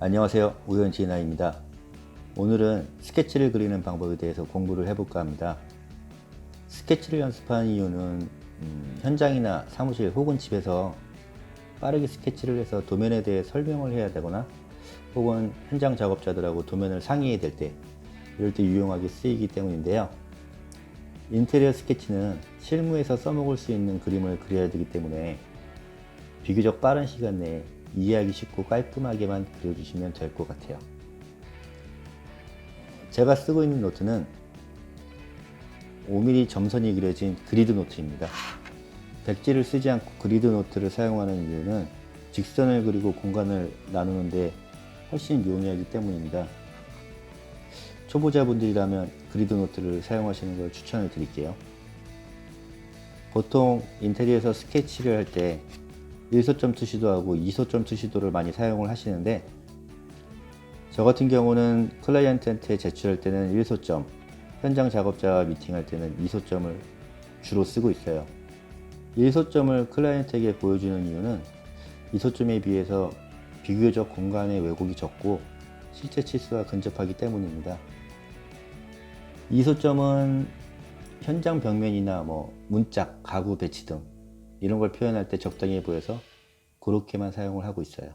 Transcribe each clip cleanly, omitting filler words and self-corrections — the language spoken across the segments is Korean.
안녕하세요, 우연지나입니다. 오늘은 스케치를 그리는 방법에 대해서 공부를 해볼까 합니다. 스케치를 연습하는 이유는 현장이나 사무실 혹은 집에서 빠르게 스케치를 해서 도면에 대해 설명을 해야 되거나 혹은 현장 작업자들하고 도면을 상의해야 될 때, 이럴 때 유용하게 쓰이기 때문인데요. 인테리어 스케치는 실무에서 써먹을 수 있는 그림을 그려야 되기 때문에 비교적 빠른 시간 내에 이해하기 쉽고 깔끔하게만 그려주시면 될 것 같아요. 제가 쓰고 있는 노트는 5mm 점선이 그려진 그리드 노트입니다. 백지를 쓰지 않고 그리드 노트를 사용하는 이유는 직선을 그리고 공간을 나누는데 훨씬 용이하기 때문입니다. 초보자분들이라면 그리드 노트를 사용하시는 걸 추천을 드릴게요. 보통 인테리어에서 스케치를 할 때 1소점 투시도 하고 2소점 투시도를 많이 사용을 하시는데, 저 같은 경우는 클라이언트한테 제출할 때는 1소점, 현장 작업자와 미팅할 때는 2소점을 주로 쓰고 있어요. 1소점을 클라이언트에게 보여주는 이유는 2소점에 비해서 비교적 공간의 왜곡이 적고 실제 치수와 근접하기 때문입니다. 2소점은 현장 벽면이나 문짝, 가구 배치 등 이런 걸 표현할 때 적당해 보여서 그렇게만 사용을 하고 있어요.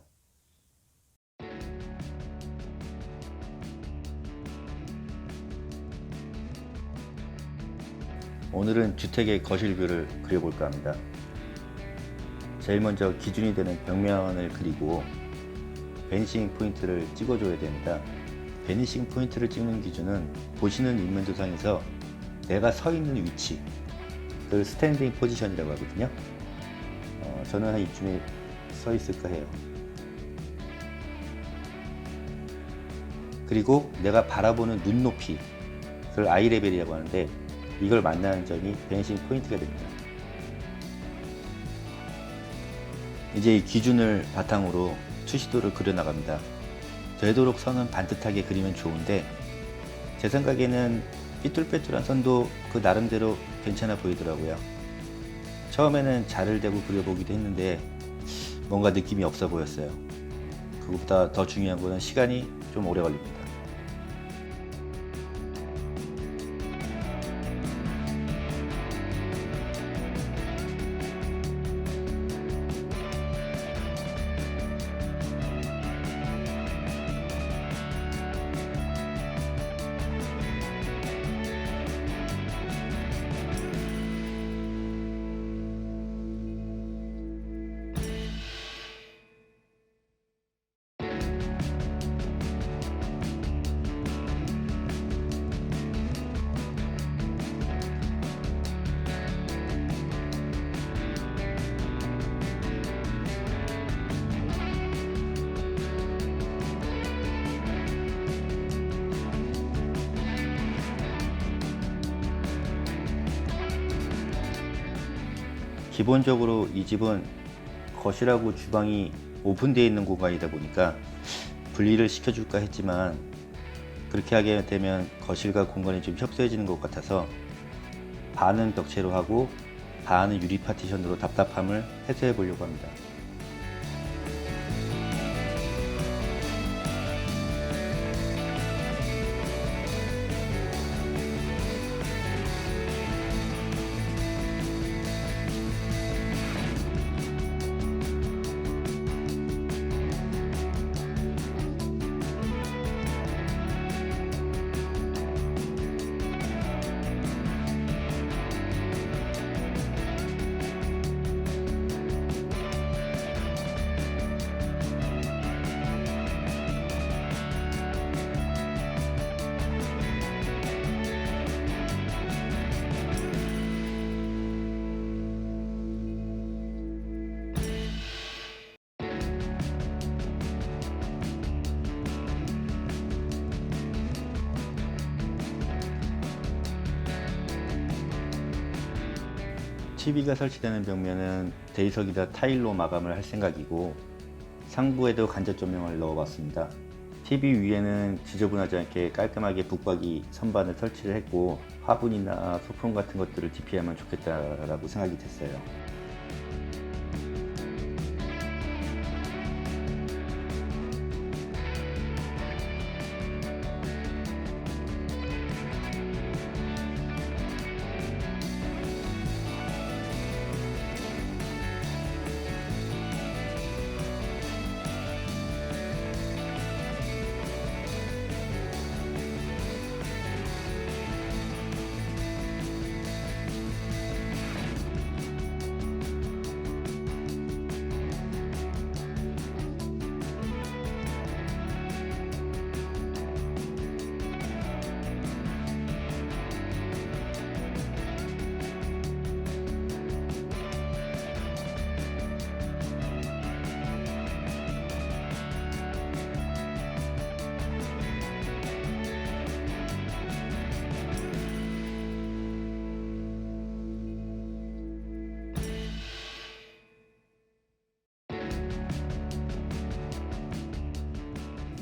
오늘은 주택의 거실뷰를 그려볼까 합니다. 제일 먼저 기준이 되는 벽면을 그리고 베니싱 포인트를 찍어줘야 됩니다. 베니싱 포인트를 찍는 기준은 보시는 인면도상에서 내가 서 있는 위치, 그걸 스탠딩 포지션이라고 하거든요. 저는 한 이쯤에 서 있을까 해요. 그리고 내가 바라보는 눈높이, 그걸 아이 레벨이라고 하는데, 이걸 만나는 점이 베니싱 포인트가 됩니다. 이제 이 기준을 바탕으로 투시도를 그려 나갑니다. 되도록 선은 반듯하게 그리면 좋은데, 제 생각에는 삐뚤빼뚤한 선도 그 나름대로 괜찮아 보이더라고요. 처음에는 자를 대고 그려보기도 했는데 뭔가 느낌이 없어 보였어요. 그것보다 더 중요한 거는 시간이 좀 오래 걸립니다. 기본적으로 이 집은 거실하고 주방이 오픈되어 있는 공간이다 보니까 분리를 시켜줄까 했지만, 그렇게 하게 되면 거실과 공간이 좀 협소해지는 것 같아서 반은 벽체로 하고 반은 유리 파티션으로 답답함을 해소해 보려고 합니다. TV가 설치되는 벽면은 대리석이나 타일로 마감을 할 생각이고, 상부에도 간접 조명을 넣어봤습니다. TV 위에는 지저분하지 않게 깔끔하게 붙박이 선반을 설치를 했고, 화분이나 소품 같은 것들을 DP하면 좋겠다라고 생각이 됐어요.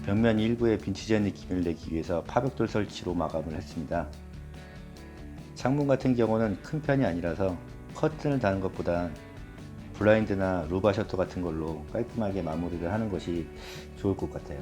벽면 일부에 빈티지한 느낌을 내기 위해서 파벽돌 설치로 마감을 했습니다. 창문 같은 경우는 큰 편이 아니라서 커튼을 다는 것보다 블라인드나 루바 셔터 같은 걸로 깔끔하게 마무리를 하는 것이 좋을 것 같아요.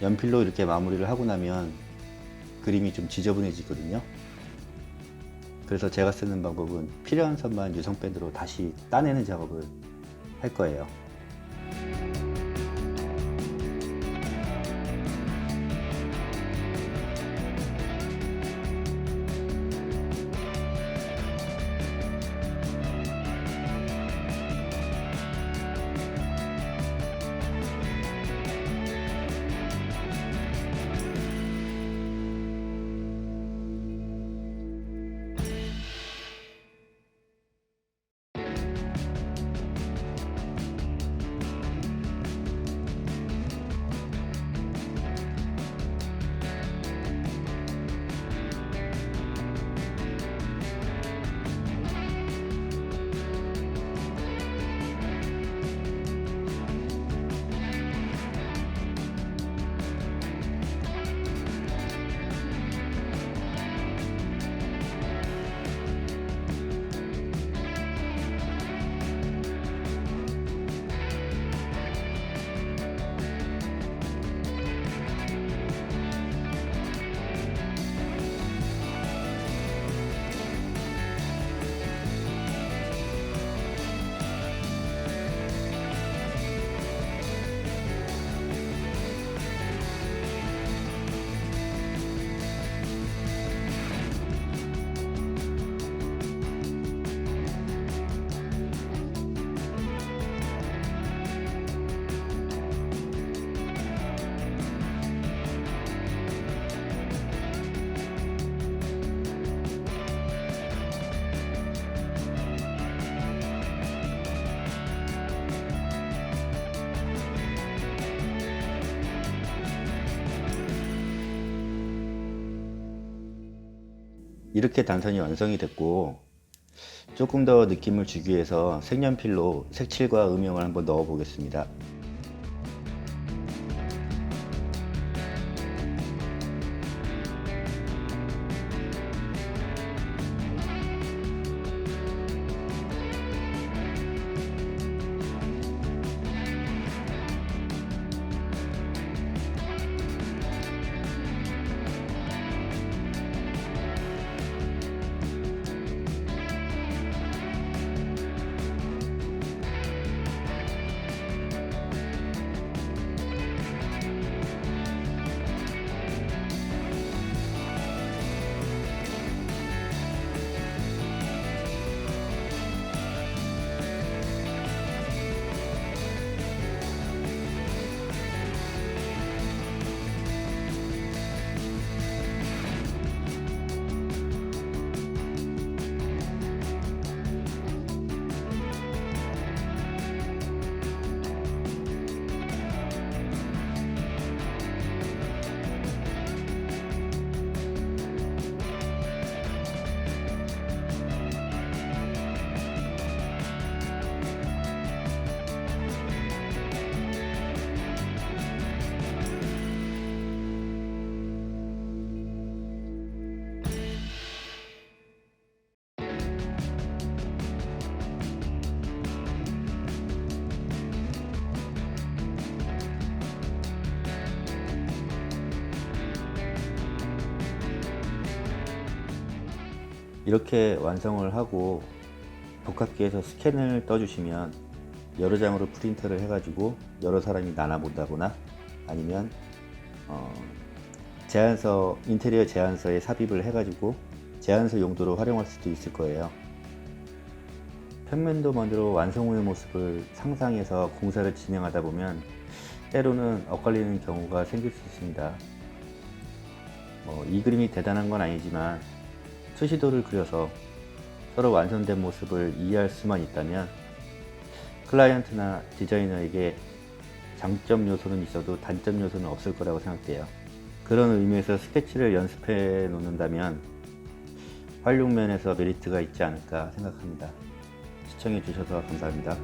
연필로 이렇게 마무리를 하고 나면 그림이 좀 지저분해지거든요. 그래서 제가 쓰는 방법은 필요한 선만 유성밴드로 다시 따내는 작업을 할 거예요. 이렇게 단선이 완성이 됐고, 조금 더 느낌을 주기 위해서 색연필로 색칠과 음영을 한번 넣어 보겠습니다. 이렇게 완성을 하고 복합기에서 스캔을 떠주시면 여러 장으로 프린터를 해가지고 여러 사람이 나눠 본다거나 아니면 제안서, 인테리어 제안서에 삽입을 해가지고 제안서 용도로 활용할 수도 있을 거예요. 평면도만으로 완성 후의 모습을 상상해서 공사를 진행하다 보면 때로는 엇갈리는 경우가 생길 수 있습니다. 이 그림이 대단한 건 아니지만 투시도를 그려서 서로 완성된 모습을 이해할 수만 있다면 클라이언트나 디자이너에게 장점 요소는 있어도 단점 요소는 없을 거라고 생각돼요. 그런 의미에서 스케치를 연습해 놓는다면 활용 면에서 메리트가 있지 않을까 생각합니다. 시청해 주셔서 감사합니다.